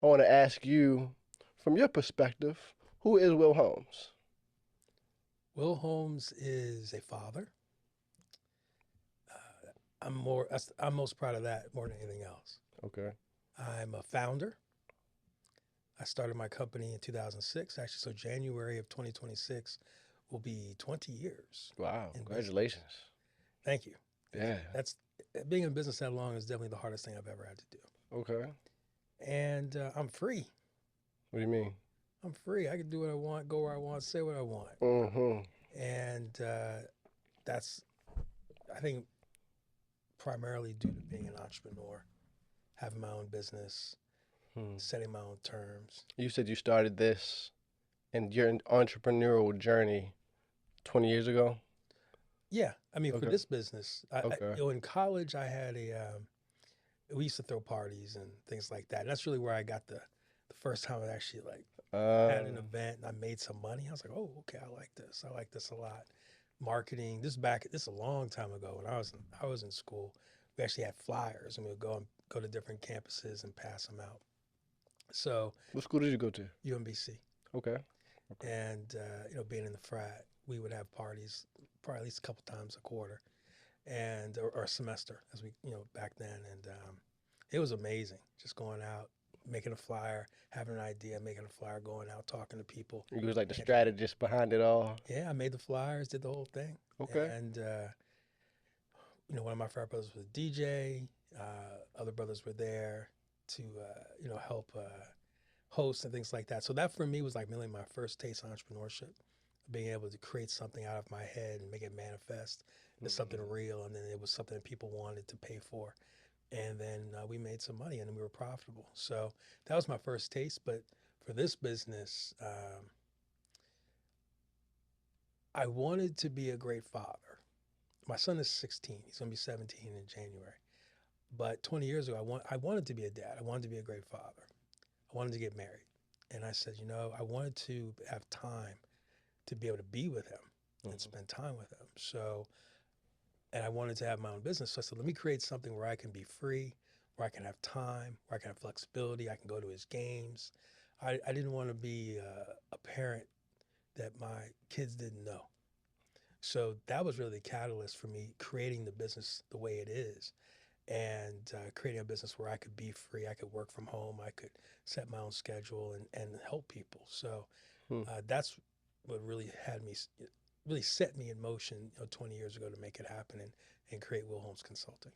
I want to ask you, from your perspective, who is Will Holmes? Will Holmes is a father. I'm most proud of that more than anything else. Okay. I'm a founder. I started my company in 2006, actually. So January of 2026 will be 20 years Wow, in business. congratulations. Thank you. Thank you. Yeah. That's being in business that long is definitely the hardest thing I've ever had to do. Okay. And I'm free. What do you mean? I'm free. I can do what I want, go where I want, say what I want. Mm-hmm. And that's, I think, primarily due to being an entrepreneur, having my own business, Hmm. setting my own terms. You said you started this and your entrepreneurial journey 20 years ago? Yeah, I mean, for Okay. this business, Okay. in college, I had we used to throw parties and things like that. And that's really where I got the first time I actually like had an Uh, event and I made some money. I was like, oh, okay, I like this. I like this a lot. Marketing. This is a long time ago when I was in school. We actually had flyers and we would go to different campuses and pass them out. So what school did you go to? UMBC. Okay. Okay. And being in the frat, we would have parties probably at least a couple times a quarter and or a semester as we back then. And it was amazing just going out, making a flyer, having an idea, making a flyer, going out, talking to people. You was like the And strategist behind it all. yeah, I made the flyers, did the whole thing. Okay. And one of my frat brothers was a DJ. Other brothers were there to help host and things like that. So that for me was like really my first taste of entrepreneurship, being able to create something out of my head and make it manifest as something Mm-hmm. real, and then it was something that people wanted to pay for. And then we made some money, and then we were profitable. So that was my first taste. But for this business, I wanted to be a great father. My son is 16. He's going to be 17 in January. But 20 years ago, I wanted to be a dad. I wanted to be a great father. I wanted to get married. And I said, I wanted to have time to be able to be with him and Mm-hmm. spend time with him. So, and I wanted to have my own business. So I said, let me create something where I can be free, where I can have time, where I can have flexibility. I can go to his games. I didn't want to be a parent that my kids didn't know. So that was really the catalyst for me creating the business the way it is and creating a business where I could be free. I could work from home. I could set my own schedule and help people. So Hmm. that's what really really set me in motion 20 years ago to make it happen and create Will Holmes Consulting.